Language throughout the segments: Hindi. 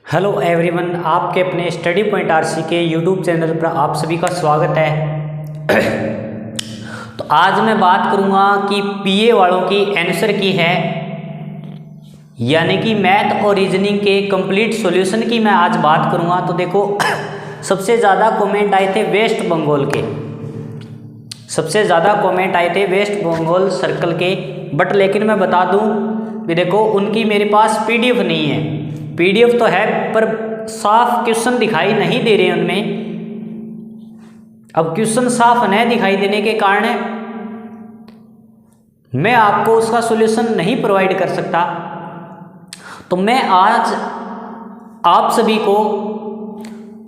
हेलो एवरीवन, आपके अपने स्टडी पॉइंट आरसी के यूट्यूब चैनल पर आप सभी का स्वागत है। तो आज मैं बात करूंगा कि पीए वालों की आंसर की है, यानी कि मैथ और रीजनिंग के कंप्लीट सॉल्यूशन की मैं आज बात करूंगा। तो देखो, सबसे ज़्यादा कमेंट आए थे वेस्ट बंगाल के, सबसे ज़्यादा कमेंट आए थे वेस्ट बंगाल सर्कल के। बट लेकिन मैं बता दूं कि देखो, उनकी मेरे पास पीडीएफ नहीं है। पीडीएफ तो है पर साफ क्वेश्चन दिखाई नहीं दे रहे उनमें। अब क्वेश्चन साफ नहीं दिखाई देने के कारण मैं आपको उसका सॉल्यूशन नहीं प्रोवाइड कर सकता। तो मैं आज आप सभी को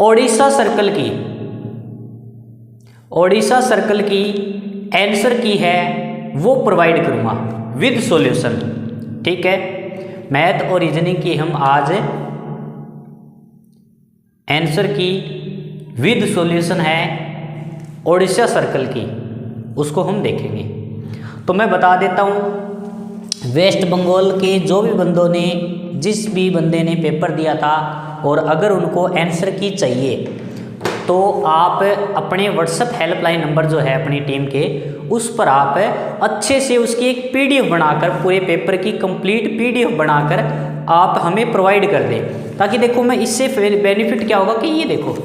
ओडिशा सर्कल की आंसर की है वो प्रोवाइड करूंगा विद सॉल्यूशन। ठीक है, मैथ और रीजनिंग की हम आज आंसर की विद सॉल्यूशन है ओडिशा सर्कल की, उसको हम देखेंगे। तो मैं बता देता हूँ, वेस्ट बंगाल के जो भी बंदों ने, जिस भी बंदे ने पेपर दिया था और अगर उनको आंसर की चाहिए तो आप अपने व्हाट्सएप हेल्पलाइन नंबर जो है अपनी टीम के, उस पर आप अच्छे से उसकी एक पीडीएफ बनाकर, पूरे पेपर की कंप्लीट पीडीएफ बनाकर आप हमें प्रोवाइड कर दें। ताकि देखो, मैं इससे बेनिफिट क्या होगा कि ये देखो,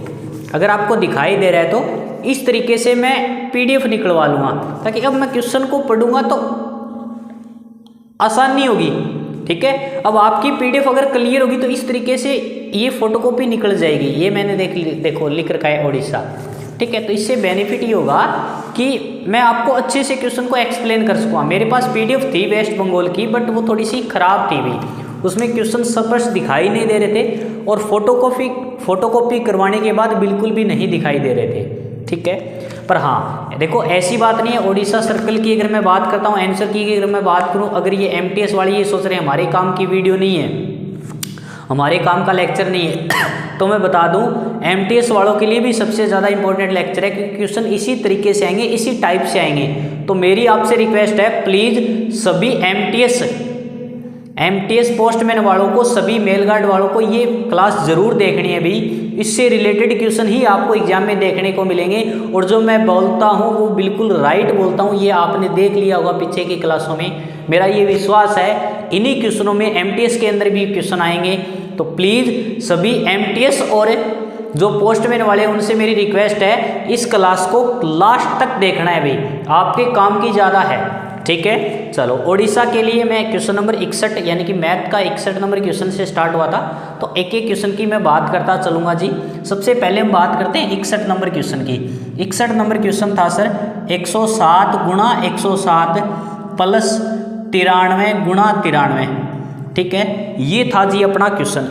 अगर आपको दिखाई दे रहा है तो इस तरीके से मैं पीडीएफ निकलवा लूँगा, ताकि अब मैं क्वेश्चन को पढ़ूंगा तो आसानी होगी। ठीक है, अब आपकी पीडीएफ अगर क्लियर होगी तो इस तरीके से ये फोटोकॉपी निकल जाएगी। ये मैंने देखो लिख रखा है ओडिशा। ठीक है, तो इससे बेनिफिट ये होगा कि मैं आपको अच्छे से क्वेश्चन को एक्सप्लेन कर सकूँगा। मेरे पास पीडीएफ थी वेस्ट बंगाल की, बट वो थोड़ी सी खराब थी भी, उसमें क्वेश्चन स्पष्ट दिखाई नहीं दे रहे थे और फोटोकॉपी करवाने के बाद बिल्कुल भी नहीं दिखाई दे रहे थे। ठीक है, पर हाँ देखो, ऐसी बात नहीं है। ओडिशा सर्कल की अगर मैं बात करता हूँ, आंसर की अगर मैं बात करूँ, अगर ये एमटीएस वाली ये सोच रहे हैं हमारे काम की वीडियो नहीं है, हमारे काम का लेक्चर नहीं है, तो मैं बता दूं, एमटीएस वालों के लिए भी सबसे ज़्यादा इंपॉर्टेंट लेक्चर है, क्योंकि क्वेश्चन इसी तरीके से आएंगे, इसी टाइप से आएंगे। तो मेरी आपसे रिक्वेस्ट है, प्लीज़ सभी एमटीएस पोस्टमैन वालों को, सभी मेल गार्ड वालों को ये क्लास ज़रूर देखनी है। भी इससे रिलेटेड क्वेश्चन ही आपको एग्जाम में देखने को मिलेंगे। और जो मैं बोलता हूँ वो बिल्कुल राइट बोलता हूँ, ये आपने देख लिया होगा पीछे की क्लासों में। मेरा ये विश्वास है इन्हीं क्वेश्चनों में एमटीएस के अंदर भी क्वेश्चन आएंगे। तो प्लीज़ सभी एमटीएस और जो पोस्टमैन वाले, उनसे मेरी रिक्वेस्ट है, इस क्लास को लास्ट तक देखना है भाई, आपके काम की ज़्यादा है। ठीक है, चलो ओडिशा के लिए मैं क्वेश्चन नंबर 61 यानी कि मैथ का 61 नंबर क्वेश्चन से स्टार्ट हुआ था, तो एक एक क्वेश्चन की मैं बात करता चलूँगा जी। सबसे पहले हम बात करते हैं 61 नंबर क्वेश्चन की। 61 नंबर क्वेश्चन था सर 107 गुणा 107 प्लस 93 गुणा 93। ठीक है, ये था जी अपना क्वेश्चन।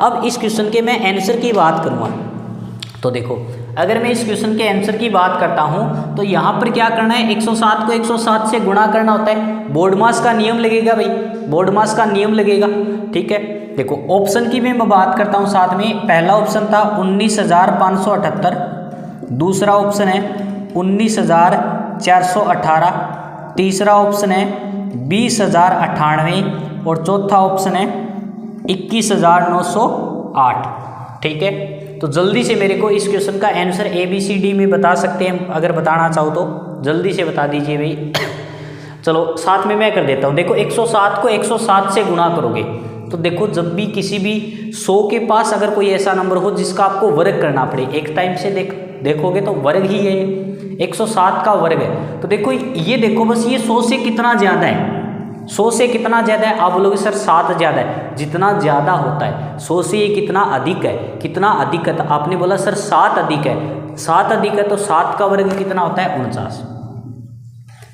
अब इस क्वेश्चन के मैं आंसर की बात करूँगा। तो देखो, अगर मैं इस क्वेश्चन के आंसर की बात करता हूँ तो यहाँ पर क्या करना है, 107 को 107 से गुणा करना होता है। बोर्ड मास का नियम लगेगा भाई, बोर्ड मास का नियम लगेगा। ठीक है, देखो ऑप्शन की मैं बात करता हूँ साथ में। पहला ऑप्शन था 19,578, दूसरा ऑप्शन है 19,418, तीसरा ऑप्शन है 20,098 और चौथा ऑप्शन है 21,908। ठीक है, तो जल्दी से मेरे को इस क्वेश्चन का आंसर ABCD में बता सकते हैं, अगर बताना चाहो तो जल्दी से बता दीजिए भाई। चलो साथ में मैं कर देता हूँ। देखो 107 को 107 से गुणा करोगे तो देखो, जब भी किसी भी 100 के पास अगर कोई ऐसा नंबर हो जिसका आपको वर्ग करना पड़े, एक टाइम से देखोगे तो वर्ग ही है, 107 का वर्ग है। तो देखो ये देखो, बस ये 100 से कितना ज़्यादा है, 100 से कितना ज़्यादा है। आप बोलोगे सर 7 ज़्यादा है। जितना ज़्यादा होता है 100 से ये कितना अधिक है, कितना अधिक है, तो आपने बोला सर 7 अधिक है। 7 अधिक है तो 7 का वर्ग कितना होता है, 49।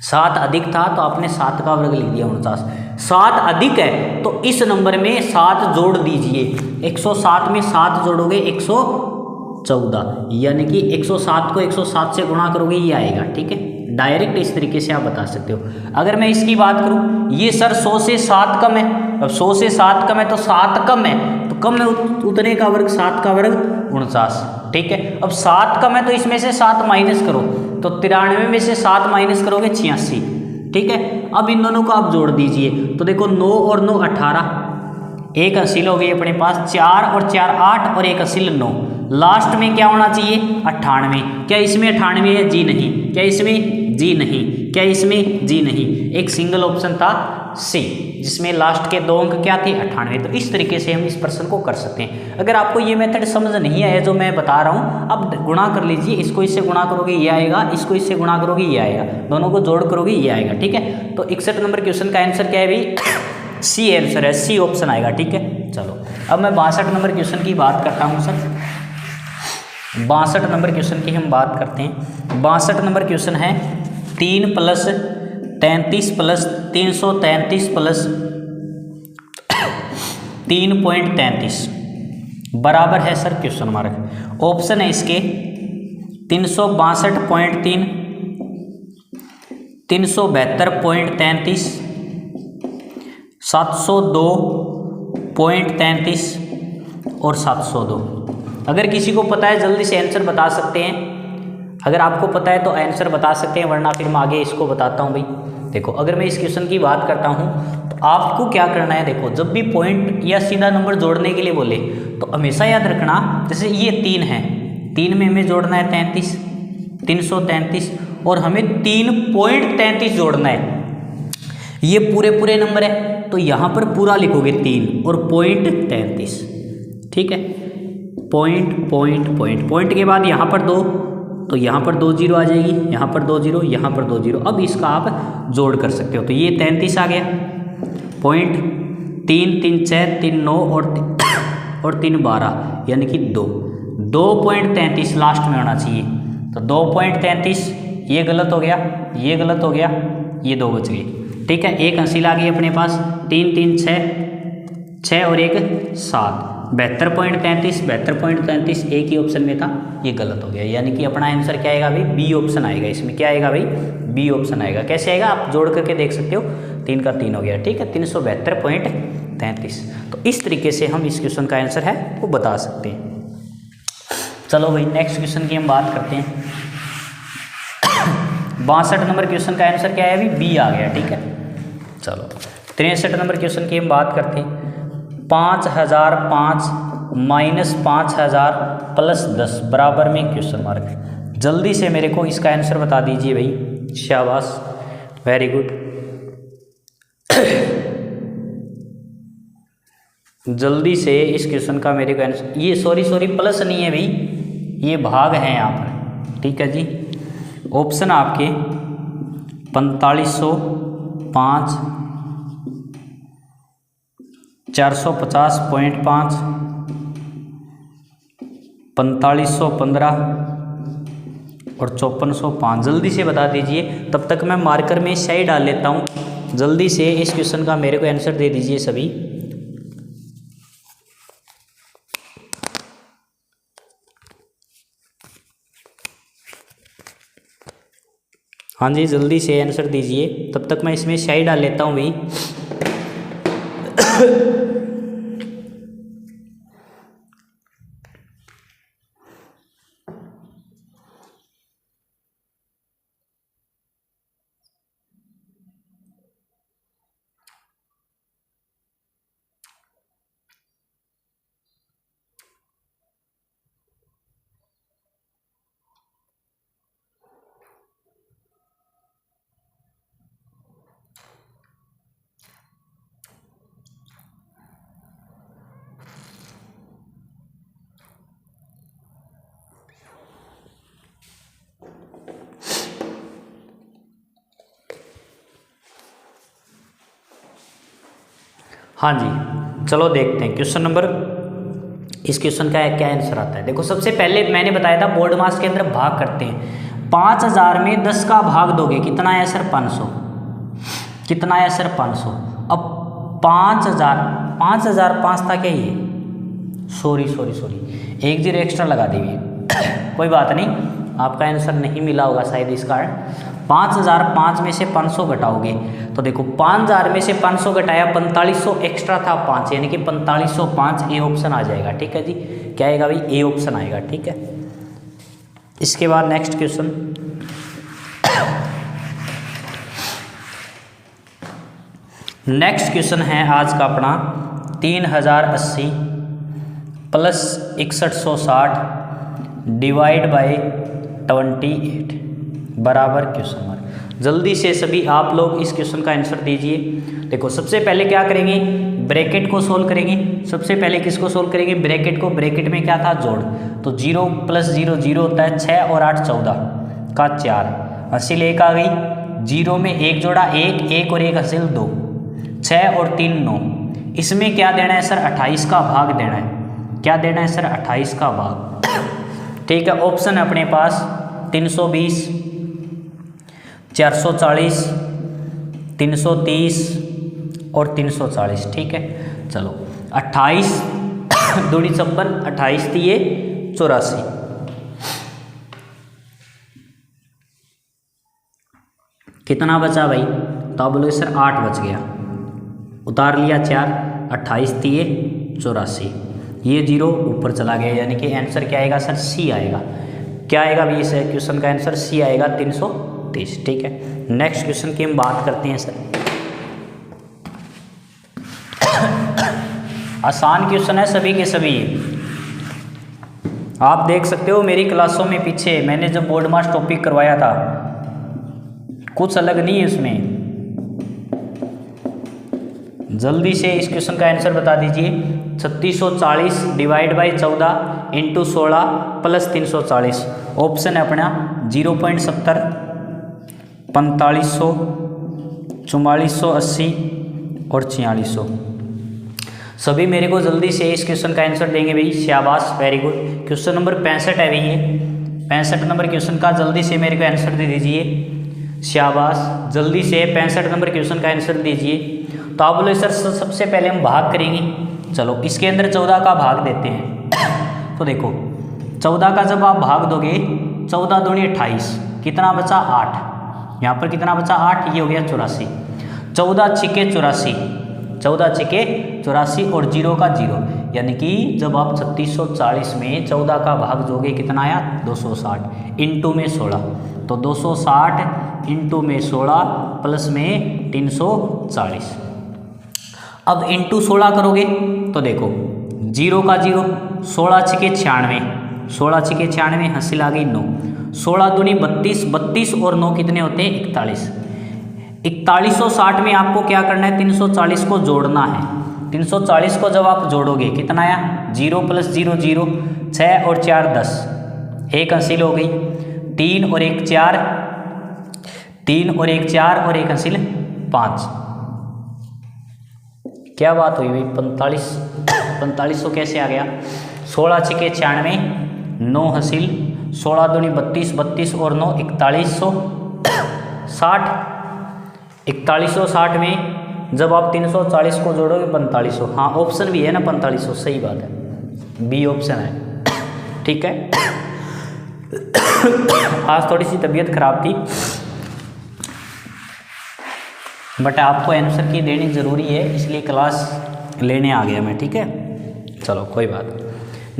7 अधिक था तो आपने 7 का वर्ग लिख दिया, 49। 7 अधिक है तो इस नंबर में 7 जोड़ दीजिए। 107 में 7 जोड़ोगे 114, यानी कि 107 को 107 से गुणा करोगे ये आएगा। ठीक है, डायरेक्ट इस तरीके से आप बता सकते हो। अगर मैं इसकी बात करूं, ये सर 100 से 7 कम है। अब 100 से 7 कम है तो 7 कम है, तो कम है उतने का वर्ग, 7 का वर्ग 49। ठीक है, अब 7 कम है तो इसमें से 7 माइनस करो, तो 93 में से 7 माइनस करोगे 86। ठीक है, अब इन दोनों को आप जोड़ दीजिए तो देखो 9 और 9 18, एक हासिल हो गई अपने पास 4 और 4 8 और एक हासिल 9। लास्ट में क्या होना चाहिए 98। क्या इसमें 98 है? जी नहीं। क्या इसमें? जी नहीं। क्या इसमें? जी नहीं। एक सिंगल ऑप्शन था सी जिसमें लास्ट के 2 अंक क्या थे 98। तो इस तरीके से हम इस प्रश्न को कर सकते हैं। अगर आपको ये मेथड समझ नहीं आया जो मैं बता रहा हूँ, अब गुणा कर लीजिए। इसको इससे गुणा करोगे ये आएगा, इसको इससे गुणा करोगे ये आएगा, दोनों को जोड़ करोगे ये आएगा। ठीक है, तो 61 नंबर क्वेश्चन का आंसर क्या है भाई? सी आंसर है, सी ऑप्शन आएगा। ठीक है, चलो अब मैं 62 नंबर क्वेश्चन की बात करता हूँ सर। 62 नंबर क्वेश्चन की हम बात करते हैं। 62 नंबर क्वेश्चन है 3 + 33 + 333 + 3.33 बराबर है सर क्वेश्चन मार्क। ऑप्शन है इसके 362.3, 372.33, 702.33 और 702। अगर किसी को पता है जल्दी से आंसर बता सकते हैं। अगर आपको पता है तो आंसर बता सकते हैं, वरना फिर मैं आगे इसको बताता हूँ भाई। देखो अगर मैं इस क्वेश्चन की बात करता हूँ तो आपको क्या करना है। देखो जब भी पॉइंट या सीधा नंबर जोड़ने के लिए बोले तो हमेशा याद रखना, जैसे ये 3 है, 3 में हमें जोड़ना है 33, 333 और हमें 3.33 जोड़ना है। ये पूरे पूरे नंबर है तो यहाँ पर पूरा लिखोगे 3 और .33। ठीक है, पॉइंट के बाद यहाँ पर 2, तो यहाँ पर 2 जीरो आ जाएगी, यहाँ पर 2 जीरो, यहाँ पर 2 जीरो। अब इसका आप जोड़ कर सकते हो तो ये 33 आ गया। पॉइंट 3 3 6 3 9 और 3 12 यानी कि 2.33 लास्ट में होना चाहिए। तो 2.33 ये गलत हो गया, ये गलत हो गया, ये 2 बच गई। ठीक है, एक हासिल आ गई अपने पास 3 3 6 और एक 7, 72.33 एक ही ऑप्शन में था, ये गलत हो गया। यानी कि अपना आंसर क्या आएगा भाई? बी ऑप्शन आएगा। इसमें क्या आएगा भाई? बी ऑप्शन आएगा। कैसे आएगा आप जोड़ करके देख सकते हो, 3 का 3 हो गया। ठीक है, 372.33। तो इस तरीके से हम इस क्वेश्चन का आंसर है वो बता सकते हैं। चलो भाई नेक्स्ट क्वेश्चन की हम बात करते हैं। 62 नंबर क्वेश्चन का आंसर क्या है अभी? बी आ गया। ठीक है, चलो 63 नंबर क्वेश्चन की हम बात करते हैं। 5005 - 5000 + 10 बराबर में क्वेश्चन मार्क। जल्दी से मेरे को इसका आंसर बता दीजिए भाई। शाबाश, वेरी गुड। जल्दी से इस क्वेश्चन का मेरे को आंसर, ये सॉरी प्लस नहीं है भाई, ये भाग है यहाँ पर। ठीक है जी, ऑप्शन आपके 4505, 450.5, 4515 और 5405। जल्दी से बता दीजिए, तब तक मैं मार्कर में स्याही डाल लेता हूँ। जल्दी से इस क्वेश्चन का मेरे को आंसर दे दीजिए सभी। हाँ जी, जल्दी से आंसर दीजिए, तब तक मैं इसमें स्याही डाल लेता हूँ भाई। हाँ जी, चलो देखते हैं क्वेश्चन नंबर। इस क्वेश्चन का क्या आंसर आता है। देखो सबसे पहले मैंने बताया था बोर्ड मास के अंदर भाग करते हैं। 5000 में 10 का भाग दोगे कितना आया सर? 500। कितना आया सर? 500। अब 5005 था क्या ये? सॉरी 1 जीरो एक्स्ट्रा लगा दीजिए। कोई बात नहीं, आपका आंसर नहीं मिला होगा शायद इस कारण। 5005 में से 500 घटाओगे तो देखो 5000 में से 500 घटाया 4500 एक्स्ट्रा था 5, यानी कि 4505 ए ऑप्शन आ जाएगा। ठीक है जी, क्या आएगा भाई? ए ऑप्शन आएगा। ठीक है, इसके बाद नेक्स्ट क्वेश्चन। नेक्स्ट क्वेश्चन है आज का अपना 3080 प्लस 6160 डिवाइड बाय 28 बराबर क्वेश्चन मार्क। जल्दी से सभी आप लोग इस क्वेश्चन का आंसर दीजिए। देखो सबसे पहले क्या करेंगे, ब्रैकेट को सोल्व करेंगे। सबसे पहले किसको सोल्व करेंगे, ब्रैकेट को। ब्रैकेट में क्या था, जोड़, तो 0 + 0 0 होता है, 6 और 8 14 का 4, हासिल 1 आ गई। 0 में 1 जोड़ा 1, 1 और 1 हासिल 2, 6 और 3 9। इसमें क्या देना है सर, 28 का भाग देना है। क्या देना है सर, 28 का भाग। ठीक है, ऑप्शन है अपने पास 320, 440, 330 और 340। ठीक है, चलो 28 दूनी 56, 28 दिए 84। कितना बचा भाई, तो आप बोलोगे सर 8 बच गया, उतार लिया 4, 28 दिए 84, ये 0 ऊपर चला गया, यानी कि आंसर क्या आएगा सर, सी आएगा। क्या आएगा भाई इस क्वेश्चन का आंसर, सी आएगा 330। ठीक है, नेक्स्ट क्वेश्चन की हम बात करते हैं सर। आसान क्वेश्चन है सभी के सभी, आप देख सकते हो मेरी क्लासों में पीछे मैंने जब बोर्ड मास टॉपिक करवाया था, कुछ अलग नहीं है उसमें। जल्दी से इस क्वेश्चन का आंसर बता दीजिए। 3640 divide by 14 into 16 plus 340। Option है अपना 0.70, 4500, 4480 और 4600। सभी मेरे को जल्दी से इस क्वेश्चन का आंसर देंगे भाई, शाबाश, वेरी गुड। क्वेश्चन नंबर 65 है भाई, ये 65 नंबर क्वेश्चन का जल्दी से मेरे को आंसर दे दीजिए, शाबाश। जल्दी से 65 नंबर क्वेश्चन का आंसर दीजिए। तो आप बोले सर सबसे पहले हम भाग करेंगे, चलो इसके अंदर 14 का भाग देते हैं। तो देखो 14 का जब आप भाग दोगे, 14 दूनी 28, कितना बचा 8, यहाँ पर कितना बचा 8, ये हो गया 84। 14 छिके 84, 14 छिके 84 और 0 का 0, यानी कि जब आप 3640 में 14 का भाग दोगे कितना आया 260 इंटू में 16, तो 260 इंटू में 16 प्लस में 340। अब इंटू 16 करोगे तो देखो 0 का 0, 16 छिके 96, 16 छिके 96 हासिल आ गई 9, 16 दूनी 32, 32 और 9 कितने होते हैं 41। 4160 में आपको क्या करना है, 340 को जोड़ना है। 340 को जब आप जोड़ोगे कितना आया, 0 + 0 0, 6 और 4 10, 1 हासिल हो गई, 3 और 1 4, 3 और 1 4 और 1 हासिल 5। क्या बात हुई भाई, 4500 कैसे आ गया। 16 छिके 96, 9 हासिल, 16 दूनी 32, 32 और 9 4160। 4160 में जब आप 340 को जोड़ोगे 4500, हाँ ऑप्शन भी है ना 4500, सही बात है, बी ऑप्शन है। ठीक है, आज थोड़ी सी तबीयत खराब थी, बट आपको आंसर की देनी ज़रूरी है, इसलिए क्लास लेने आ गया मैं। ठीक है, चलो कोई बात नहीं।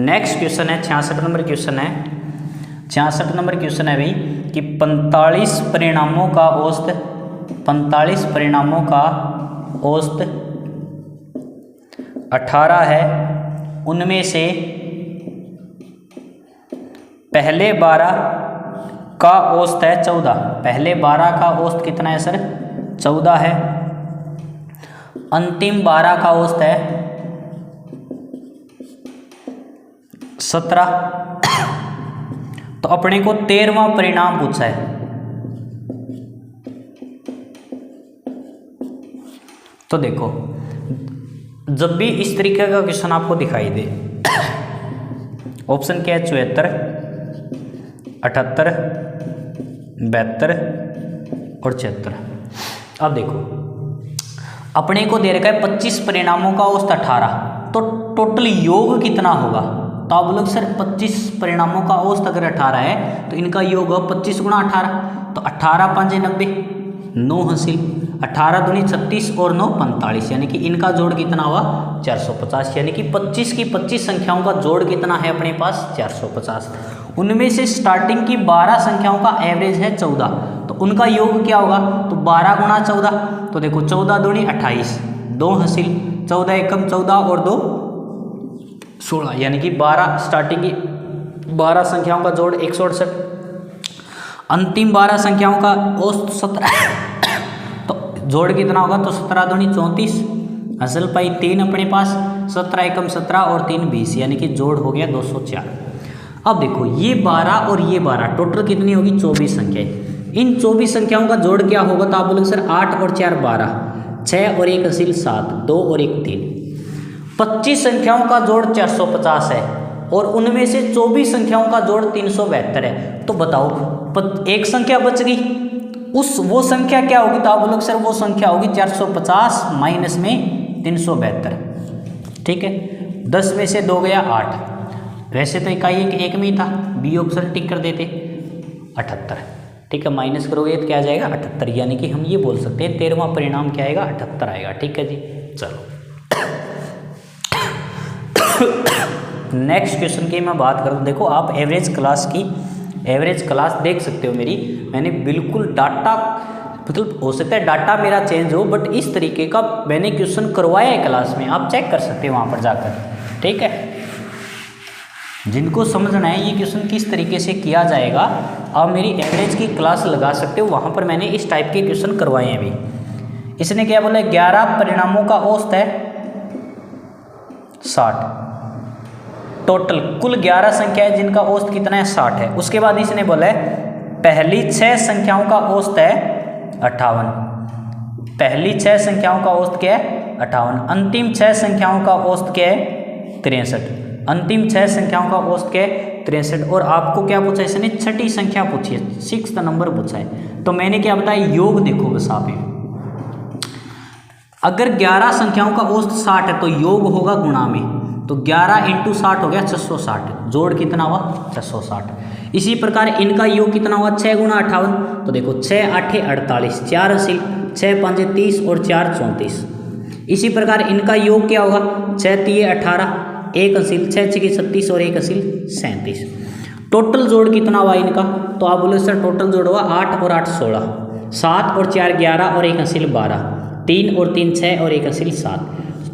नेक्स्ट क्वेश्चन है 66 नंबर क्वेश्चन है। 66 नंबर क्वेश्चन है भाई कि 45 परिणामों का औसत, 45 परिणामों का औसत 18 है, उनमें से पहले 12 का औसत है 14। पहले 12 का औसत कितना है सर, 14 है। अंतिम 12 का औसत है 17। तो अपने को 13वां परिणाम पूछा है। तो देखो जब भी इस तरीके का क्वेश्चन आपको दिखाई दे, ऑप्शन क्या है 74, 78, 72 और 76। अब देखो अपने को दे रखा है 25 परिणामों का औसत 18, तो टोटल योग कितना होगा। तो आप लोग सर 25 परिणामों का औसत अगर 18 है तो इनका योग होगा 25 × 18, तो 18 5 90, 9 हासिल, 18 दूनी 36 और 9 45, यानी कि इनका जोड़ कितना हुआ 450, यानी कि 25 की 25 संख्याओं का जोड़ कितना है अपने पास 450। उनमें से स्टार्टिंग की 12 संख्याओं का एवरेज है 14, तो उनका योग क्या होगा, तो 12 × 14, तो देखो 14 दूनी 28, 2 हासिल, 14 एकम 14 और 2 16, यानी कि 12 स्टार्टिंग की 12 संख्याओं का जोड़ 168, अंतिम 12 संख्याओं का औसत 17 तो जोड़ कितना होगा, तो 17 दूनी 34, असल पाई 3 अपने पास, 17 एकम 17 और 3 20, यानी कि जोड़ हो गया 204। अब देखो ये 12 और ये 12 टोटल कितनी होगी, 24 संख्याएं। इन 24 संख्याओं का जोड़ क्या होगा, तो आप बोलोगे सर 8 और 4 12, 6 और 1 असील 7, 2 और 1 3, 25 संख्याओं का जोड़ 450 है और उनमें से 24 संख्याओं का जोड़ 372 है। तो बताओ एक संख्या बच गई, वो संख्या क्या होगी, तो आप बोलोगे सर वो संख्या होगी 450 माइनस में 372, ठीक है। 10 में से 2 गया 8, वैसे तो इकाई एक में ही था, बी ऑप्शन टिक कर देते, 78, ठीक है। माइनस करोगे तो क्या आ जाएगा 78, यानी कि हम ये बोल सकते हैं 13वां परिणाम क्या आएगा, 78 आएगा, ठीक है जी। चलो नेक्स्ट क्वेश्चन की मैं बात करूँ, देखो आप एवरेज क्लास देख सकते हो मेरी, मैंने बिल्कुल डाटा, मतलब हो सकता है डाटा मेरा चेंज हो, बट इस तरीके का मैंने क्वेश्चन करवाया है क्लास में, आप चेक कर सकते हो वहाँ पर जाकर, ठीक है। जिनको समझना है ये क्वेश्चन किस तरीके से किया जाएगा, आप मेरी एवरेज की क्लास लगा सकते हो, वहाँ पर मैंने इस टाइप के क्वेश्चन करवाए हैं अभी। इसने क्या बोला, 11 परिणामों का औसत है 60, टोटल कुल 11 संख्या है जिनका औसत कितना है 60 है। उसके बाद इसने बोला है पहली 6 संख्याओं का औसत है 58, पहली 6 संख्याओं का औसत क्या है 58, अंतिम 6 संख्याओं का औसत क्या है 63, अंतिम 6 संख्याओं का औसत क्या है 63। और आपको क्या पूछा है इसने, छठी संख्या पूछी है, 6th नंबर पूछा है। तो मैंने क्या बताया, योग देखो बस आप, अगर 11 संख्याओं का औसत 60 है तो योग होगा गुणा में, तो 11 × 60 हो गया 660, जोड़ कितना हुआ 660। इसी प्रकार इनका योग कितना हुआ 6 × 58, तो देखो 6 8 48, 4 असील, 6 5 30 और 4 34। इसी प्रकार इनका योग क्या होगा, 6 3 18, 1 असील, 6 6 36 और 1 असील 37। टोटल जोड़ कितना हुआ इनका, तो आप बोले सर टोटल जोड़ हुआ 8 और 8 16, 7 और 4 11 और 1 असील 12, 3 और 3 6 और 1 असील 7,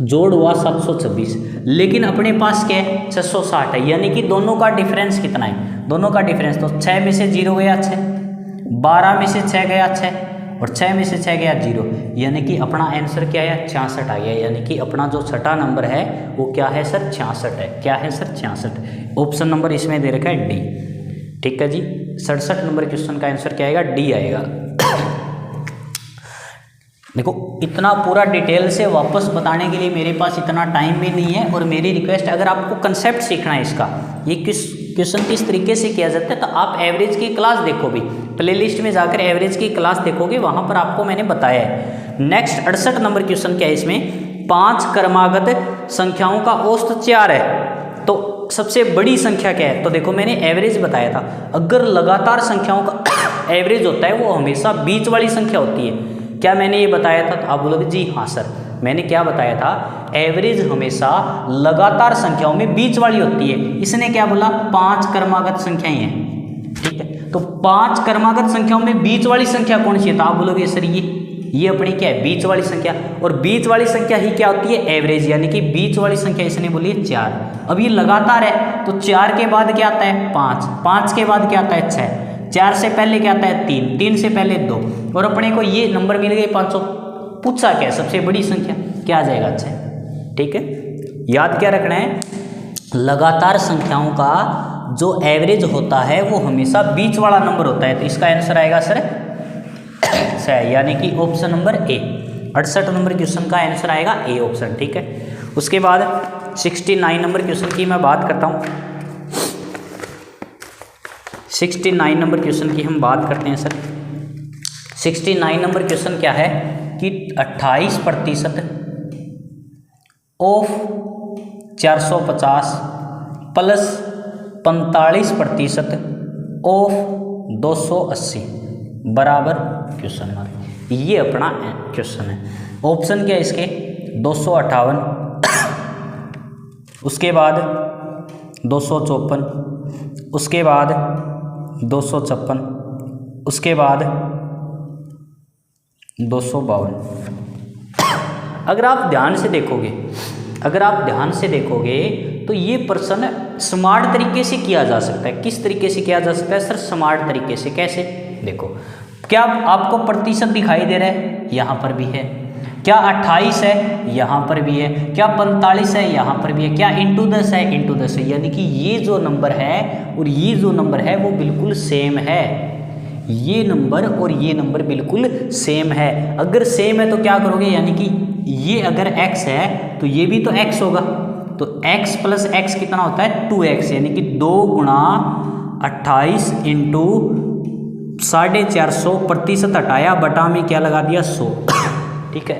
जोड़ हुआ 726। लेकिन अपने पास क्या है 660 है, यानी कि दोनों का डिफरेंस कितना है, दोनों का डिफरेंस, तो 6 में से 0 गया 6, 12 में से 6 गया 6 और 6 में से 6 गया 0, यानी कि अपना आंसर क्या है 66 आ गया। यानी कि अपना जो छठा नंबर है वो क्या है सर 66 है, क्या है सर 66। ऑप्शन नंबर इसमें दे रखा है डी, ठीक है जी। 67 नंबर क्वेश्चन का आंसर क्या आएगा, डी आएगा। देखो इतना पूरा डिटेल से वापस बताने के लिए मेरे पास इतना टाइम भी नहीं है, और मेरी रिक्वेस्ट, अगर आपको कंसेप्ट सीखना है इसका, ये क्वेश्चन किस तरीके से किया जाता है, तो आप एवरेज की क्लास देखो, भी प्लेलिस्ट में जाकर एवरेज की क्लास देखोगे, वहाँ पर आपको मैंने बताया है। नेक्स्ट 68 नंबर क्वेश्चन क्या है, इसमें 5 क्रमागत संख्याओं का औसत 4 है, तो सबसे बड़ी संख्या क्या है, तो देखो मैंने एवरेज बताया था, अगर लगातार संख्याओं का एवरेज होता है वो हमेशा बीच वाली संख्या होती है। क्या मैंने ये बताया था, तो आप बोलोगे जी हाँ सर, मैंने क्या बताया था, एवरेज हमेशा लगातार संख्याओं में बीच वाली होती है। इसने क्या बोला, 5 क्रमागत संख्याएं हैं, ठीक है। तो 5 क्रमागत संख्याओं में बीच वाली संख्या कौन सी है, तो आप बोलोगे सर ये अपनी क्या है बीच वाली संख्या, और बीच वाली संख्या ही क्या होती है एवरेज, यानी कि बीच वाली संख्या इसने बोली है 4। अब ये लगातार है, तो 4 के बाद क्या आता है 5, 5 के बाद क्या आता है 6, 4 से पहले क्या आता है 3, 3 से पहले 2, और अपने को ये नंबर मिल गए 500। पूछा क्या है सबसे बड़ी संख्या, क्या आ जाएगा 6, ठीक है। याद क्या रखना है, लगातार संख्याओं का जो एवरेज होता है वो हमेशा बीच वाला नंबर होता है, तो इसका आंसर आएगा सर 6, यानी कि option number A. 68 number question का आंसर आएगा ए ऑप्शन, ठीक है। उसके बाद 69 नंबर क्वेश्चन की मैं बात करता हूँ। 69 नंबर क्वेश्चन की हम बात करते हैं सर। 69 नंबर क्वेश्चन क्या है कि 28% ऑफ 450 प्लस 45% ऑफ 280 बराबर क्वेश्चन मार्क, ये अपना क्वेश्चन है। ऑप्शन क्या है इसके 258, उसके बाद 254, उसके बाद 256, उसके बाद 252। अगर आप ध्यान से देखोगे तो ये प्रश्न स्मार्ट तरीके से किया जा सकता है। किस तरीके से किया जा सकता है सर? स्मार्ट तरीके से। कैसे? देखो, क्या आपको प्रतिशत दिखाई दे रहा है? यहाँ पर भी है। क्या 28 है? यहाँ पर भी है। क्या 45 है? यहाँ पर भी है। क्या इंटू 10 है? इंटू 10 है। यानी कि ये जो नंबर है और ये जो नंबर है वो बिल्कुल सेम है। ये नंबर और ये नंबर बिल्कुल सेम है। अगर सेम है तो क्या करोगे? यानी कि ये अगर x है तो ये भी तो x होगा। तो x प्लस x कितना होता है? 2x, यानी कि 2 गुणा 28 इंटू 450, प्रतिशत हटाया, बटा में क्या लगा दिया? 100। ठीक है,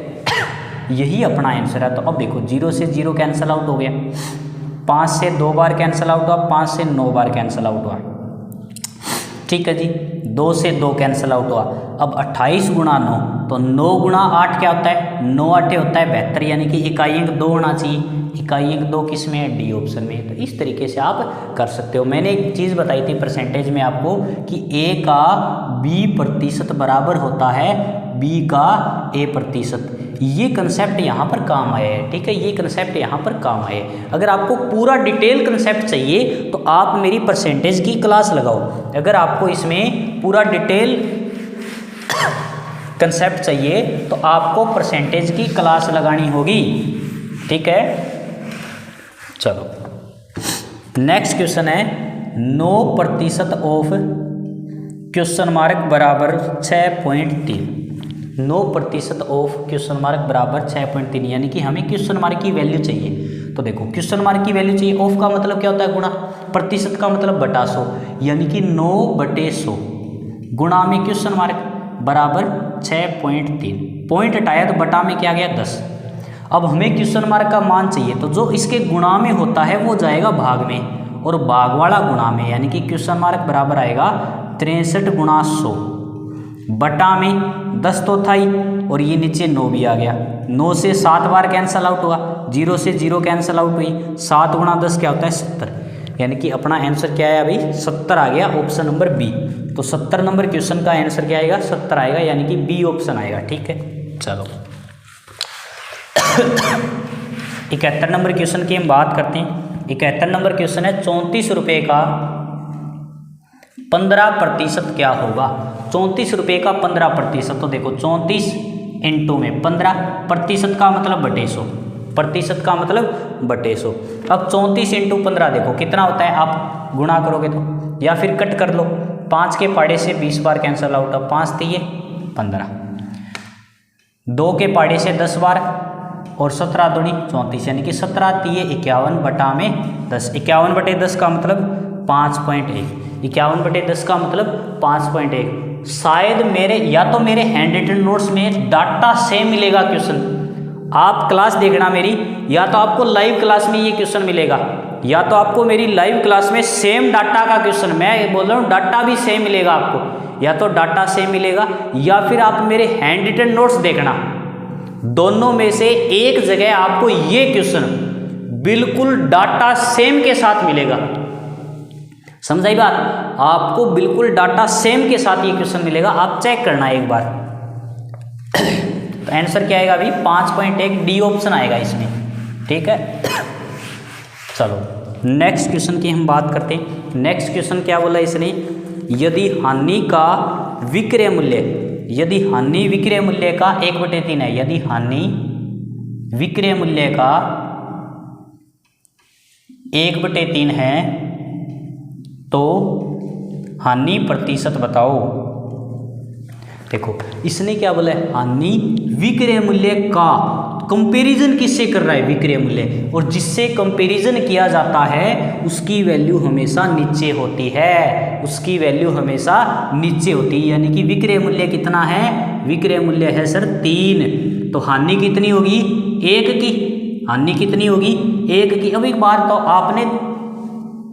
यही अपना आंसर है। तो अब देखो, 0 से 0 कैंसिल आउट हो गया, 5 से 2 बार कैंसिल आउट हुआ, 5 से 9 बार कैंसिल आउट हुआ। ठीक है जी, 2 से 2 कैंसिल आउट हुआ। अब 28 गुणा 9, तो 9 गुणा 8 क्या होता है? 9 8 होता है 72, यानी कि इकाई अंक 2 होना चाहिए। इकाई अंक 2 किस में है? डी ऑप्शन में। तो इस तरीके से आप कर सकते हो। मैंने एक चीज़ बताई थी परसेंटेज में आपको कि a का b प्रतिशत बराबर होता है b का a प्रतिशत। ये कंसेप्ट यहाँ पर काम आया है। ठीक है, ये कंसेप्ट यहाँ पर काम आया है। अगर आपको पूरा डिटेल कंसेप्ट चाहिए तो आप मेरी परसेंटेज की क्लास लगाओ। अगर आपको इसमें पूरा डिटेल कंसेप्ट चाहिए तो आपको परसेंटेज की क्लास लगानी होगी। ठीक है, चलो नेक्स्ट क्वेश्चन है 9% ऑफ क्वेश्चन मार्क बराबर 6.3। 9% ऑफ क्वेश्चन मार्क बराबर 6.3, यानी कि हमें क्वेश्चन मार्क की वैल्यू चाहिए। तो देखो, क्वेश्चन मार्क की वैल्यू चाहिए। ऑफ का मतलब क्या होता है? गुणा। प्रतिशत का मतलब बटा 100, यानी कि 9/100 गुणा में क्वेश्चन मार्क बराबर 6.3। पॉइंट हटाया तो बटा में क्या गया? 10। अब हमें क्वेश्चन मार्क का मान चाहिए, तो जो इसके गुणा में होता है वो जाएगा भाग में, और भाग वाला गुणा में, यानी कि क्वेश्चन मार्क बराबर आएगा 63 गुणा 100 बटा में 10 तो था ही, और ये नीचे 9 भी आ गया। 9 से 7 बार कैंसल आउट हुआ, 0 से 0 कैंसल आउट हुई। 7 गुणा 10 क्या होता है? 70, यानी कि अपना आंसर क्या आया भाई? 70 आ गया, ऑप्शन नंबर बी। तो 70 नंबर क्वेश्चन का आंसर क्या आएगा? 70 आएगा, यानी कि बी ऑप्शन आएगा। ठीक है, चलो 71 नंबर क्वेश्चन की हम बात करते हैं। 71 नंबर क्वेश्चन है 34 रुपये का 15% क्या होगा? 34 रुपये का 15%। तो देखो, 34 इंटू में 15, प्रतिशत का मतलब बटे 100, प्रतिशत का मतलब बटे 100। अब 34 इंटू 15 देखो कितना होता है, आप गुणा करोगे तो, या फिर कट कर लो। 5 के पाड़े से 20 बार कैंसल आउट, 5 3 15, 2 के पाड़े से 10 बार, और 17 दूनी 34, यानी कि 17 3 51 बटा में 10। 51 बटे 10 का मतलब 5.1। 51 बटे 10 का मतलब 5.1। शायद मेरे या तो मेरे हैंड रिटन नोट्स में डाटा सेम मिलेगा क्वेश्चन, आप क्लास देखना मेरी, या तो आपको लाइव क्लास में ये क्वेश्चन मिलेगा, या तो आपको मेरी लाइव क्लास में सेम डाटा का क्वेश्चन, मैं बोल रहा हूँ डाटा भी सेम मिलेगा आपको, या तो डाटा सेम मिलेगा, या फिर आप मेरे हैंड रिटन नोट्स देखना। दोनों में से एक जगह आपको ये क्वेश्चन बिल्कुल डाटा सेम के साथ मिलेगा। समझाई बात? आपको बिल्कुल डाटा सेम के साथ ये क्वेश्चन मिलेगा, आप चेक करना एक बार। तो आंसर क्या आएगा अभी? 5.1 डी ऑप्शन आएगा इसमें। ठीक है, चलो नेक्स्ट क्वेश्चन की हम बात करते हैं। नेक्स्ट क्वेश्चन क्या बोला इसने? यदि हानि का विक्रय मूल्य, यदि हानि विक्रय मूल्य का 1/3 है, यदि हानि विक्रय मूल्य का 1/3 है तो हानि प्रतिशत बताओ। देखो इसने क्या बोला है? हानि विक्रय मूल्य का, कंपैरिजन किससे कर रहा है? विक्रय मूल्य, और जिससे कंपैरिजन किया जाता है उसकी वैल्यू हमेशा नीचे होती है, उसकी वैल्यू हमेशा नीचे होती है। यानी कि विक्रय मूल्य कितना है? विक्रय मूल्य है सर 3, तो हानि कितनी होगी? 1 की। हानि कितनी होगी? 1 की। अब एक बार तो आपने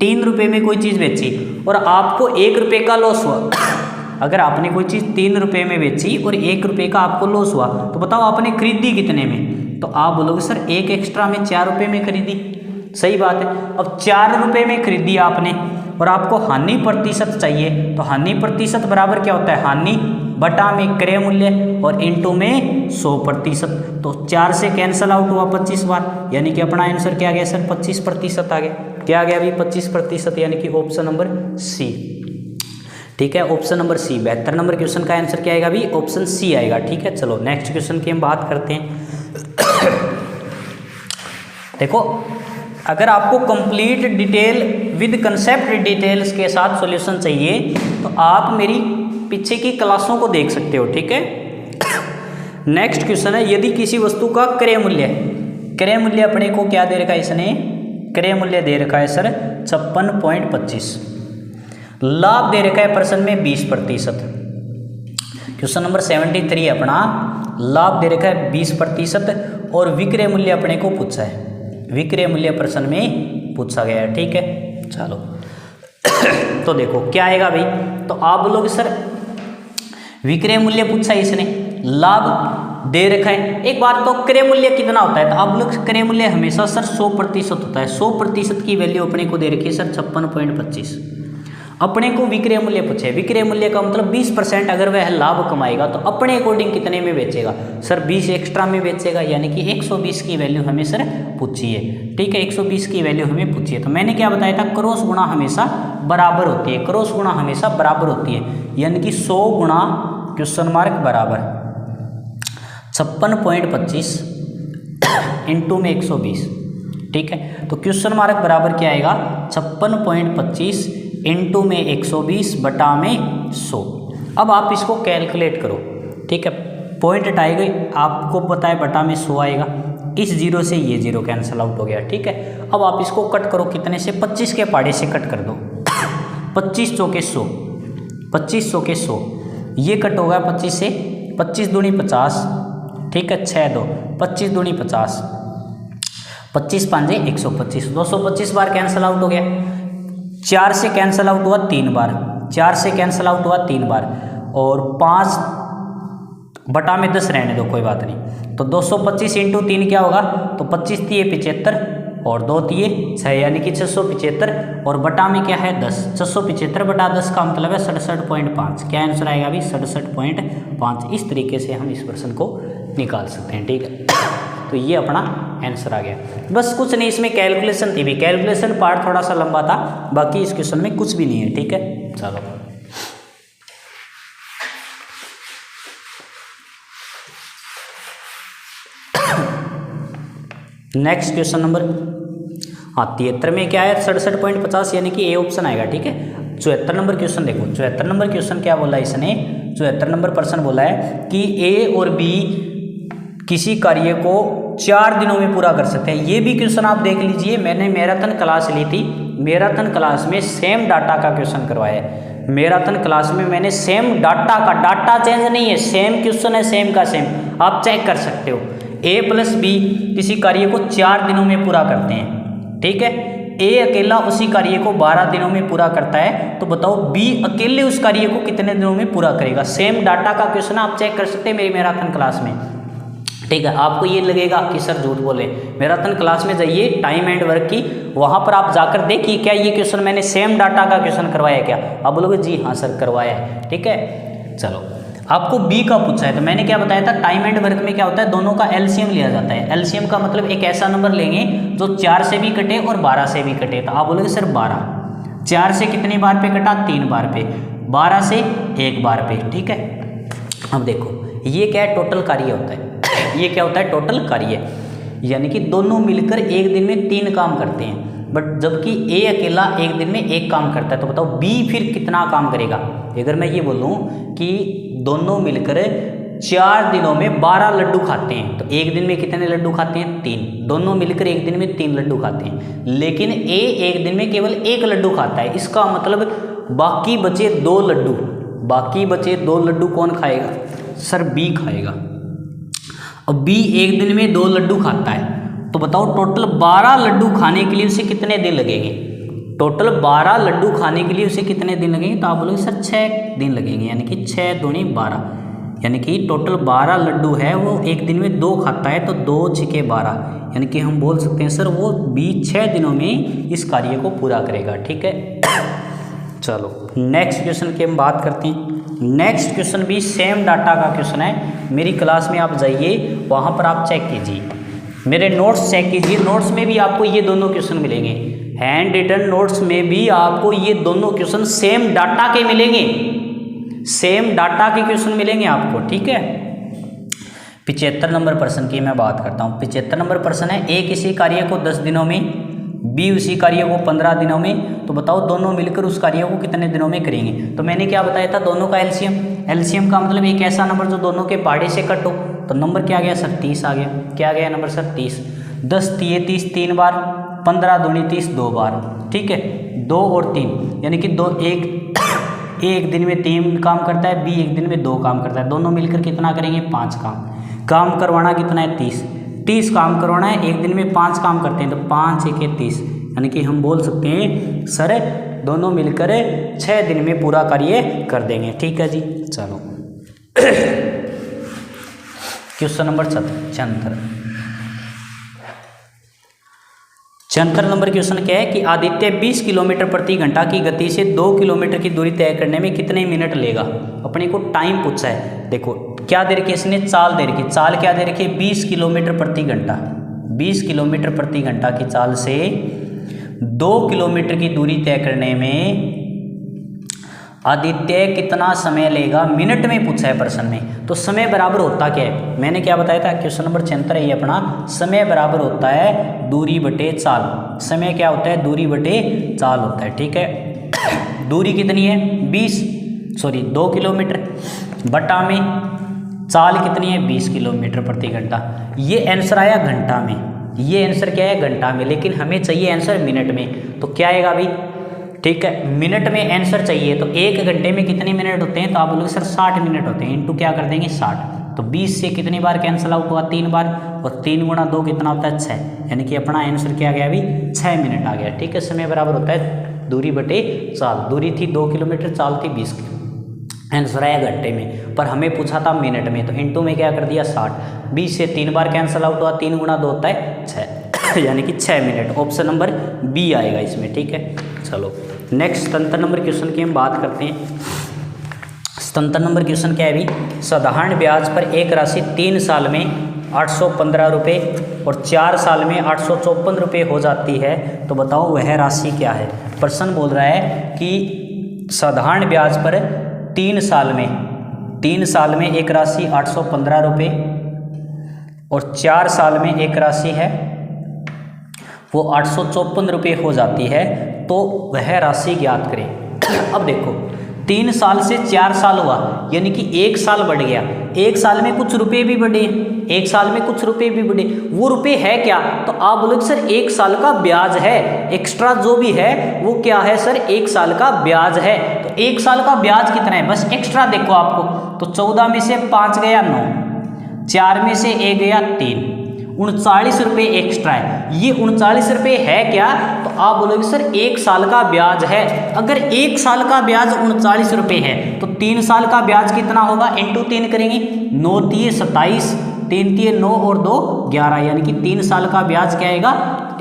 3 रुपये में कोई चीज़ बेची और आपको 1 रुपये का लॉस हुआ। अगर आपने कोई चीज़ 3 रुपये में बेची और 1 रुपये का आपको लॉस हुआ, तो बताओ आपने खरीदी कितने में? तो आप बोलोगे सर 1 एक्स्ट्रा में 4 रुपये में खरीदी। सही बात है। अब 4 रुपये में खरीदी आपने और आपको हानि प्रतिशत चाहिए, तो हानि प्रतिशत बराबर क्या होता है, हानि बटा में क्रय मूल्य और इंटू में 100%। तो 4 से कैंसल आउट हुआ 25 बार, यानी कि अपना आंसर क्या आ गया सर, 25% आ गया। क्या आ गया अभी 25%, यानी कि ऑप्शन नंबर सी। ठीक है, option number C. 72 number question का आंसर क्या आएगा अभी, ऑप्शन सी आएगा। ठीक है, चलो नेक्स्ट क्वेश्चन की हम बात करते हैं। देखो, अगर आपको complete detail with concept details के साथ सॉल्यूशन चाहिए तो आप मेरी पीछे की क्लासों को देख सकते हो। ठीक है, नेक्स्ट क्वेश्चन है, यदि किसी वस्तु का क्रय मूल्य अपने को क्या दे रखा है, इसने क्रय मूल्य दे रखा है सर 56.25, लाभ दे रखा है परसेंट में 20%। क्वेश्चन नंबर 73 अपना, लाभ दे रखा है 20% और विक्रय मूल्य अपने को पूछा है, विक्रय मूल्य परसेंट में पूछा गया है। ठीक है, चलो तो देखो क्या आएगा भाई, तो आप लोग सर विक्रय मूल्य पूछा है इसने, लाभ दे रखा है। एक बात तो क्रय मूल्य कितना होता है, तो आप लोग क्रय मूल्य हमेशा सर 100% होता है। 100% की वैल्यू अपने को दे रखी है सर 56.25। अपने को विक्रय मूल्य पूछे, विक्रय मूल्य का मतलब 20% अगर वह लाभ कमाएगा तो अपने अकॉर्डिंग कितने में बेचेगा सर, 20 एक्स्ट्रा में बेचेगा, यानी कि 120 की वैल्यू हमें सर पूछी है। ठीक है, 120 की वैल्यू हमें पूछी है। तो मैंने क्या बताया था, क्रॉस गुणा हमेशा बराबर होती है, क्रॉस गुणा हमेशा बराबर होती है, यानी कि 100 गुणा क्वेश्चन मार्क बराबर 56.25 इंटू में 120। ठीक है, तो क्वेश्चन मार्क बराबर क्या आएगा, 56.25 इंटू में 120 बटा में 100। अब आप इसको कैलकुलेट करो। ठीक है, पॉइंट हटाएगा, आपको पता है बटा में 100 आएगा, इस जीरो से ये जीरो कैंसिल आउट हो गया। ठीक है, अब आप इसको कट करो, कितने से, 25 के पहाड़े से कट कर दो। 25 चौके 100, 25 चौके 100, ये कट होगा 25 से, 25 दूनी 50। ठीक है, 6 2, 25 दूनी 50, 25 5 125, 225 बार कैंसिल आउट हो गया। 4 से कैंसिल आउट हुआ 3 बार, 4 से कैंसिल आउट हुआ 3 बार, और 5 बटा में 10 रहने दो, कोई बात नहीं। तो 225 इंटू 3 क्या होगा, तो 25 3 75 और 2 3 6, यानी कि 675, और बटा में क्या है 10। 675 बटा 10 का मतलब है 67.5। क्या आंसर आएगा अभी, 67.5। इस तरीके से हम इस प्रश्न को निकाल सकते हैं। ठीक है, तो ये अपना आंसर आ गया। बस कुछ नहीं, इसमें कैलकुलेशन थी भी, कैलकुलेशन पार्ट थोड़ा सा लंबा था, बाकी इस क्वेश्चन में कुछ भी नहीं है। ठीक है, चलो नेक्स्ट क्वेश्चन नंबर 73 में क्या है, 67.50, यानी कि ए ऑप्शन आएगा। ठीक है, 74 नंबर क्वेश्चन देखो, 74 नंबर क्वेश्चन क्या बोला है इसने, 74 नंबर प्रश्न बोला है कि ए और बी किसी कार्य को 4 दिनों में पूरा कर सकते हैं। ये भी क्वेश्चन आप देख लीजिए, मैंने मैराथन क्लास ली थी, मैराथन क्लास में सेम डाटा का क्वेश्चन करवाया है। मैराथन क्लास में मैंने सेम डाटा का, डाटा चेंज नहीं है, सेम क्वेश्चन है, सेम का सेम, आप चेक कर सकते हो। ए प्लस बी किसी कार्य को 4 दिनों में पूरा करते हैं। ठीक है, ए अकेला उसी कार्य को 12 दिनों में पूरा करता है, तो बताओ बी अकेले उस कार्य को कितने दिनों में पूरा करेगा। सेम डाटा का क्वेश्चन आप चेक कर सकते हैं मेरी मैराथन क्लास में। ठीक है, आपको ये लगेगा कि सर झूठ बोले, मैराथन क्लास में जाइए टाइम एंड वर्क की, वहां पर आप जाकर देखिए क्या ये क्वेश्चन मैंने सेम डाटा का क्वेश्चन करवाया क्या। आप बोलोगे जी हाँ सर करवाया है। ठीक है, चलो आपको बी का पूछा है, तो मैंने क्या बताया था, टाइम एंड वर्क में क्या होता है, दोनों का एलसीएम लिया जाता है। एलसीएम का मतलब एक ऐसा नंबर लेंगे जो 4 से भी कटे और 12 से भी कटे। तो आप बोलोगे सर 12, 4 से कितनी बार पे कटा, 3 बार पे, 12 से 1 बार पे। ठीक है, अब देखो ये क्या है, टोटल कार्य होता है। ये क्या होता है, टोटल कार्य, यानी कि दोनों मिलकर एक दिन में 3 काम करते हैं, बट जबकि ए अकेला एक दिन में 1 काम करता है। तो बताओ बी फिर कितना काम करेगा। अगर मैं ये बोलूं कि दोनों मिलकर 4 दिनों में 12 लड्डू खाते हैं, तो एक दिन में कितने लड्डू खाते हैं, 3। दोनों मिलकर एक दिन में 3 लड्डू खाते हैं, लेकिन ए एक दिन में केवल 1 लड्डू खाता है। इसका मतलब बाकी बचे 2 लड्डू, बाकी बचे 2 लड्डू कौन खाएगा, सर बी खाएगा। अब बी एक दिन में 2 लड्डू खाता है, तो बताओ टोटल 12 लड्डू खाने के लिए उसे कितने दिन लगेंगे। टोटल 12 लड्डू खाने के लिए उसे कितने दिन लगेंगे, तो आप बोलोगे सर 6 दिन लगेंगे, यानी कि 6 दूनी 12, यानी कि टोटल 12 लड्डू है, वो एक दिन में 2 खाता है, तो 2 छिके 12, यानी कि हम बोल सकते हैं सर वो 6 दिनों में इस कार्य को पूरा करेगा। ठीक है, चलो नेक्स्ट क्वेश्चन की हम बात करते हैं। नेक्स्ट क्वेश्चन भी सेम डाटा का क्वेश्चन है। मेरी क्लास में आप जाइए, वहाँ पर आप चेक कीजिए, मेरे नोट्स चेक कीजिए, नोट्स में भी आपको ये दोनों क्वेश्चन मिलेंगे। हैंड रिटन नोट्स में भी आपको ये दोनों क्वेश्चन सेम डाटा के मिलेंगे, सेम डाटा के क्वेश्चन मिलेंगे आपको। ठीक है, 75 नंबर प्रश्न की मैं बात करता हूँ। 75 नंबर प्रश्न है, ए किसी कार्य को 10 दिनों में, बी उसी कार्य को 15 दिनों में, तो बताओ दोनों मिलकर उस कार्य को कितने दिनों में करेंगे। तो मैंने क्या बताया था, दोनों का एलसीएम। एलसीएम का मतलब एक ऐसा नंबर जो दोनों के पहाड़े से कट हो, तो नंबर क्या आ गया सर 30 आ गया। क्या आ गया नंबर सर 30। 10 तिये 30 3 बार, 15 दूनी 30 2 बार। ठीक है, 2 और 3 यानी कि एक दिन में 3 काम करता है, बी एक दिन में 2 काम करता है, दोनों मिलकर कितना करेंगे 5 काम करवाना कितना है 30 काम करवाना है, एक दिन में 5 काम करते हैं, तो 5 1 30, यानी कि हम बोल सकते हैं सर दोनों मिलकर 6 दिन में पूरा कार्य कर देंगे। ठीक है जी, चलो क्वेश्चन नंबर 76 नंबर क्वेश्चन क्या है कि आदित्य 20 किलोमीटर प्रति घंटा की गति से 2 किलोमीटर की दूरी तय करने में कितने मिनट लेगा। अपने को टाइम पूछा है। देखो क्या दे रखी है इसने, चाल दे रखी है। चाल क्या दे रखी है 20 किलोमीटर प्रति घंटा। 20 किलोमीटर प्रति घंटा की चाल से 2 किलोमीटर की दूरी तय करने में आदित्य कितना समय लेगा, मिनट में पूछा है प्रश्न में। तो समय बराबर होता क्या है, मैंने क्या बताया था, क्वेश्चन नंबर 76 है ये अपना। समय बराबर होता है दूरी बटे चाल। समय क्या होता है, दूरी बटे चाल होता है। ठीक है, दूरी कितनी है 2 किलोमीटर, बटा में चाल कितनी है 20 किलोमीटर प्रति घंटा। ये आंसर आया घंटा में, ये आंसर क्या है घंटा में, लेकिन हमें चाहिए आंसर मिनट में। तो क्या आएगा भाई, ठीक है, मिनट में आंसर चाहिए। तो 1 घंटे में कितने मिनट होते हैं, तो आप बोलोगे सर 60 मिनट होते हैं। इनटू क्या कर देंगे 60, तो 20 से कितनी बार कैंसिल आउट हुआ 3 बार, और 3 गुणा 2 कितना होता है 6, यानी कि अपना आंसर क्या आ गया अभी 6 मिनट आ गया। ठीक है, समय बराबर होता है दूरी बटे चाल। दूरी थी 2 किलोमीटर, चाल थी 20 किलोमीटर, आंसर आया घंटे में, पर हमें पूछा था मिनट में, तो इंटू में क्या कर दिया 60। 20 से 3 बार कैंसिल आउट हुआ, 3 गुणा 2 होता है 6 यानी कि 6 मिनट। ऑप्शन नंबर बी आएगा इसमें। ठीक है, चलो नेक्स्ट 77 नंबर क्वेश्चन की हम बात करते हैं। 77 नंबर क्वेश्चन क्या है अभी, साधारण ब्याज पर एक राशि 3 साल में 815 रुपये और 4 साल में 854 रुपये हो जाती है, तो बताओ वह राशि क्या है। प्रश्न बोल रहा है कि साधारण ब्याज पर 3 साल में एक राशि 815 रुपये और 4 साल में एक राशि है वो 854 रुपये हो जाती है, तो वह राशि ज्ञात करें। अब देखो 3 साल से 4 साल हुआ, यानी कि 1 साल बढ़ गया। 1 साल में कुछ रुपए भी बढ़े, 1 साल में कुछ रुपए भी बढ़े। वो रुपए है क्या, तो आप बोलोगे सर 1 साल का ब्याज है, एक्स्ट्रा जो भी है वो क्या है सर 1 साल का ब्याज है। तो 1 साल का ब्याज कितना है, बस एक्स्ट्रा देखो आपको, तो 14 में से 5 गया 9, 4 में से 1 गया 3, 39 रुपये एक्स्ट्रा है। ये 39 रुपये है क्या, तो आप बोलोगे सर 1 साल का ब्याज है। अगर 1 साल का ब्याज 39 रुपये है, तो 3 साल का ब्याज कितना होगा, इंटू 3 करेंगे, 9 तिये 27, 3 तिये 9 और 2 11, यानी कि 3 साल का ब्याज क्या आएगा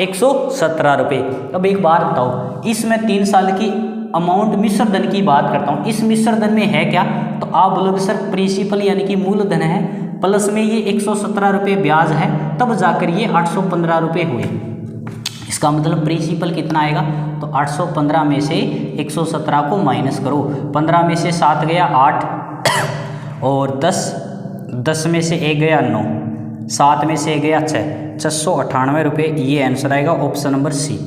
117 रुपये। अब एक बार बताओ, इसमें 3 साल की अमाउंट मिश्र धन की बात करता हूँ, इस मिश्र धन में है क्या, तो आप बोलोगे सर प्रिंसिपल यानी कि मूलधन है, प्लस में ये 117 रुपये ब्याज है, तब जाकर ये 815 रुपये हुए। इसका मतलब प्रिंसिपल कितना आएगा, तो 815 में से 117 को माइनस करो, 15 में से 7 गया 8 और 10 में से 1 गया 9, 7 में से 1 गया 6, 698 रुपये। ये आंसर आएगा ऑप्शन नंबर सी।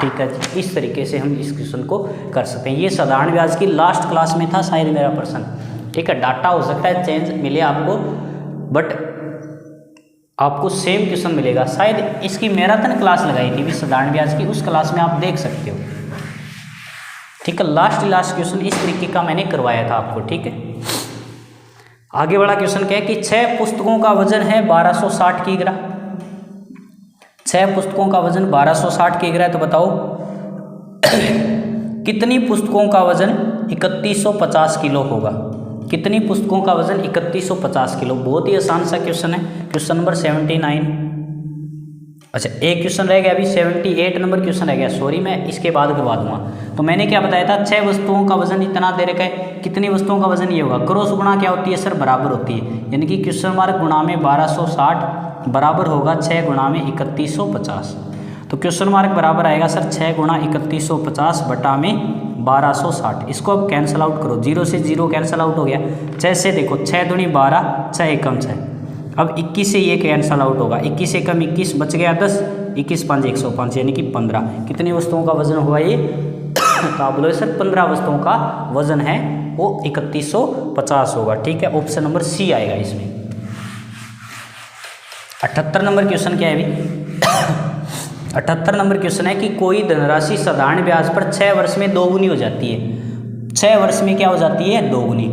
ठीक है, इस तरीके से हम इस क्वेश्चन को कर सकते हैं। ये साधारण ब्याज की लास्ट क्लास में था शायद मेरा प्रश्न। ठीक है, डाटा हो सकता है चेंज मिले आपको, बट आपको सेम क्वेश्चन मिलेगा। शायद इसकी मैराथन क्लास लगाई थी साधारण ब्याज की, उस क्लास में आप देख सकते हो। ठीक है, लास्ट क्वेश्चन इस तरीके का मैंने करवाया था आपको। ठीक है, आगे वाला क्वेश्चन क्या है कि 6 पुस्तकों का वजन है 1260 किग्रा। 6 पुस्तकों का वजन 1260 किग्रा है, तो बताओ कितनी पुस्तकों का वजन 3150 किलो होगा। कितनी पुस्तकों का वजन 3150 किलो। बहुत ही आसान सा क्वेश्चन है, क्वेश्चन नंबर 79। अच्छा एक क्वेश्चन रह गया, अभी 78 नंबर क्वेश्चन रह गया, सॉरी मैं इसके बाद करवा दूंगा। तो मैंने क्या बताया था, 6 वस्तुओं का वजन इतना दे रखा है, कितनी वस्तुओं का वजन ये होगा। क्रॉस गुणा क्या होती है सर, बराबर होती है, यानी कि क्वेश्चन मार्क गुणा में 1260 बराबर होगा 6 गुणा में 3150। तो क्वेश्चन मार्क बराबर आएगा सर 6 गुणा 3150 बटा में 1260। इसको अब कैंसिल आउट करो, 0 से 0 कैंसिल आउट हो गया। 6 से देखो 6 दूनी 12, 6 एकम 6। अब 21 से ये कैंसिल आउट होगा, 21 एकम 21 बच गया 10, 21 5 105 यानी कि 15। कितनी वस्तुओं का वजन हुआ ये तो आप बोलोगे सर 15 वस्तुओं का वजन है, वो 3150 होगा। ठीक है, ऑप्शन नंबर सी आएगा इसमें। 78 नंबर क्वेश्चन क्या है अभी 78 नंबर क्वेश्चन है कि कोई धनराशि साधारण ब्याज पर 6 वर्ष में दोगुनी हो जाती है। 6 वर्ष में क्या हो जाती है, दोगुनी।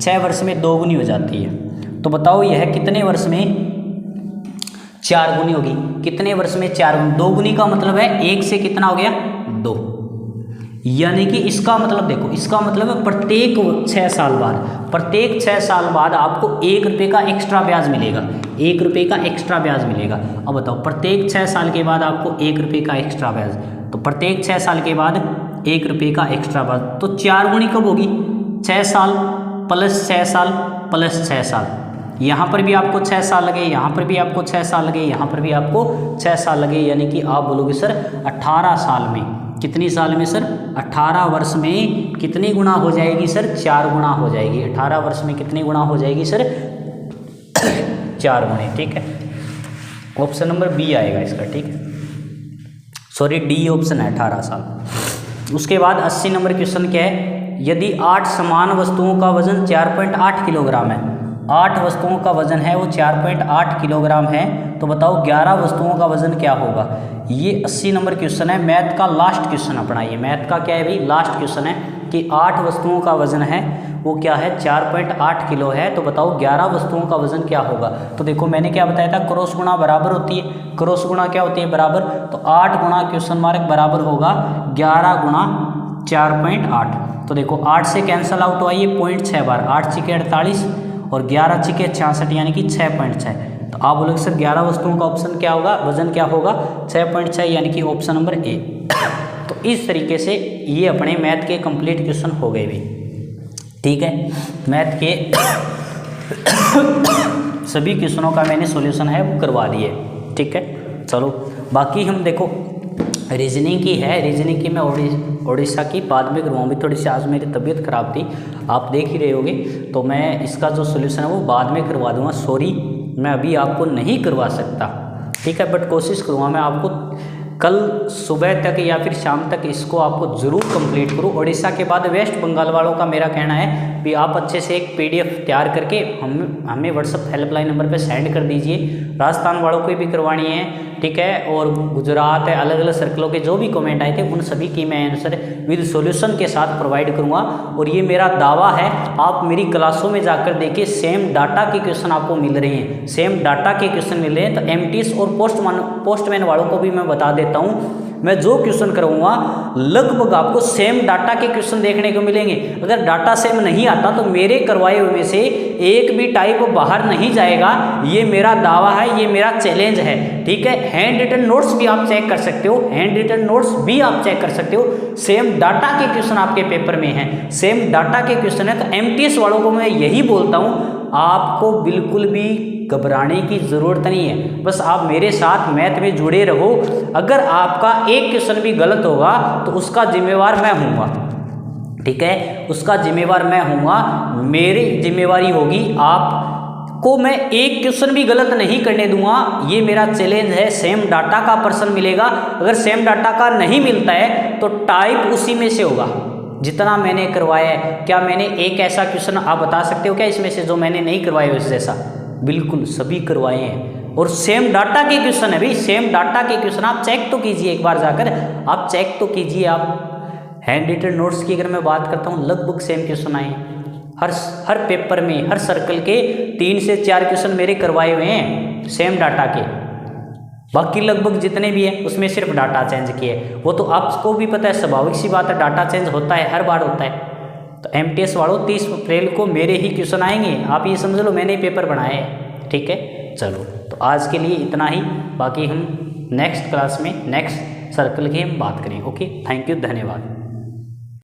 6 वर्ष में दोगुनी हो जाती है, तो बताओ यह कितने वर्ष में 4 गुनी होगी। कितने वर्ष में 4 गुनी, 2 गुनी का मतलब है 1 से कितना हो गया 2, यानी कि इसका मतलब देखो, इसका मतलब है प्रत्येक 6 साल बाद, प्रत्येक 6 साल बाद आपको 1 रुपये का एक्स्ट्रा ब्याज मिलेगा, 1 रुपये का एक्स्ट्रा ब्याज मिलेगा। अब बताओ प्रत्येक 6 साल के बाद आपको 1 रुपये का एक्स्ट्रा ब्याज, तो प्रत्येक 6 साल के बाद 1 रुपये का एक्स्ट्रा ब्याज, तो 4 गुनी कब होगी, 6 साल प्लस 6 साल प्लस 6 साल। यहाँ पर भी आपको 6 साल लगे, यहाँ पर भी आपको 6 साल लगे, यहाँ पर भी आपको 6 साल लगे, यानी कि आप बोलोगे सर 18 साल में, कितनी साल में सर 18 वर्ष में कितनी गुना हो जाएगी सर, 4 गुना हो जाएगी। 18 वर्ष में कितनी गुना हो जाएगी सर 4 गुने। ठीक है, ऑप्शन नंबर बी आएगा इसका। ठीक है, सॉरी डी ऑप्शन है 18 साल। उसके बाद 80 नंबर क्वेश्चन क्या है, यदि 8 समान वस्तुओं का वजन 4.8 किलोग्राम है, 8 वस्तुओं का वजन है वो 4.8 किलोग्राम है, तो बताओ 11 वस्तुओं का वजन क्या होगा। ये 80 नंबर क्वेश्चन है, मैथ का लास्ट क्वेश्चन अपना, ये मैथ का क्या है भाई, लास्ट क्वेश्चन है कि 8 वस्तुओं का वजन है वो क्या है 4.8 किलो है, तो बताओ 11 वस्तुओं का वजन क्या होगा। तो देखो मैंने क्या बताया था, क्रॉस गुणा बराबर होती है, क्रॉस गुणा क्या होती है बराबर, तो 8 गुणा क्वेश्चन मार्क बराबर होगा 11 गुणा 4.8। तो देखो 8 से कैंसल आउट हुआ ये 0.6 बार, 8 छिके 48 और 11 छिके 66 यानी कि 6.6। तो आप बोलोगे सर 11 वस्तुओं का ऑप्शन क्या होगा, वजन क्या होगा 6.6, यानी कि ऑप्शन नंबर ए। तो इस तरीके से ये अपने मैथ के कंप्लीट क्वेश्चन हो गए भी। ठीक है, मैथ के सभी क्वेश्चनों का मैंने सॉल्यूशन है वो करवा दिए। ठीक है, चलो बाकी हम देखो रीजनिंग की है, रीजनिंग की मैं उड़ीसा की बाद में करवाऊँगी, थोड़ी सी आज मेरी तबीयत ख़राब थी, आप देख ही रहे होगे, तो मैं इसका जो सॉल्यूशन है वो बाद में करवा दूंगा। सॉरी मैं अभी आपको नहीं करवा सकता। ठीक है, बट कोशिश करूँगा मैं आपको कल सुबह तक या फिर शाम तक इसको आपको ज़रूर कंप्लीट करूँ। उड़ीसा के बाद वेस्ट बंगाल वालों का मेरा कहना है कि आप अच्छे से एक PDF तैयार करके हमें व्हाट्सअप हेल्पलाइन नंबर पे सेंड कर दीजिए। राजस्थान वालों को भी करवानी है, ठीक है, और गुजरात है, अलग अलग सर्कलों के जो भी कमेंट आए थे उन सभी की मैं आंसर विद सॉल्यूशन के साथ प्रोवाइड करूँगा। और ये मेरा दावा है, आप मेरी क्लासों में जाकर देखिए सेम डाटा के क्वेश्चन आपको मिल रहे हैं, सेम डाटा के क्वेश्चन मिल रहे हैं। तो MTS और पोस्टमैन वालों को भी मैं बता देता हूँ, मैं जो क्वेश्चन करूँगा लगभग आपको सेम डाटा के क्वेश्चन देखने को मिलेंगे। अगर डाटा सेम नहीं आता तो मेरे करवाए हुए में से एक भी टाइप बाहर नहीं जाएगा, ये मेरा दावा है, ये मेरा चैलेंज है। ठीक है, हैंड रिटन नोट्स भी आप चेक कर सकते हो, हैंड रिटन नोट्स भी आप चेक कर सकते हो, सेम डाटा के क्वेश्चन आपके पेपर में हैं, सेम डाटा के क्वेश्चन है। तो MTS वालों को मैं यही बोलता हूँ, आपको बिल्कुल भी घबराने की ज़रूरत नहीं है, बस आप मेरे साथ मैथ में जुड़े रहो। अगर आपका एक क्वेश्चन भी गलत होगा तो उसका जिम्मेवार मैं हूँगा। ठीक है, उसका जिम्मेवार मैं हूँगा, मेरी जिम्मेवारी होगी, आपको मैं एक क्वेश्चन भी गलत नहीं करने दूंगा। ये मेरा चैलेंज है। सेम डाटा का पर्सन मिलेगा, अगर सेम डाटा का नहीं मिलता है तो टाइप उसी में से होगा जितना मैंने करवाया है। क्या मैंने एक ऐसा क्वेश्चन आप बता सकते हो क्या इसमें से जो मैंने नहीं करवाया उस जैसा? बिल्कुल सभी करवाए हैं, और सेम डाटा के क्वेश्चन है भाई, सेम डाटा के क्वेश्चन आप चेक तो कीजिए एक बार जाकर, आप चेक तो कीजिए। आप हैंड रिटन नोट्स की अगर मैं बात करता हूँ, लगभग सेम क्वेश्चन आए हर पेपर में, हर सर्कल के 3 से 4 क्वेश्चन मेरे करवाए हुए हैं सेम डाटा के। बाकी लगभग जितने भी हैं उसमें सिर्फ डाटा चेंज किए, वो तो आपको भी पता है, स्वाभाविक सी बात है, डाटा चेंज होता है, हर बार होता है। तो MTS वालों 30 अप्रैल को मेरे ही क्वेश्चन आएंगे, आप ये समझ लो मैंने ही पेपर बनाया है, ठीक है। चलो तो आज के लिए इतना ही, बाकी हम नेक्स्ट क्लास में नेक्स्ट सर्कल की हम बात करेंगे। ओके, थैंक यू, धन्यवाद।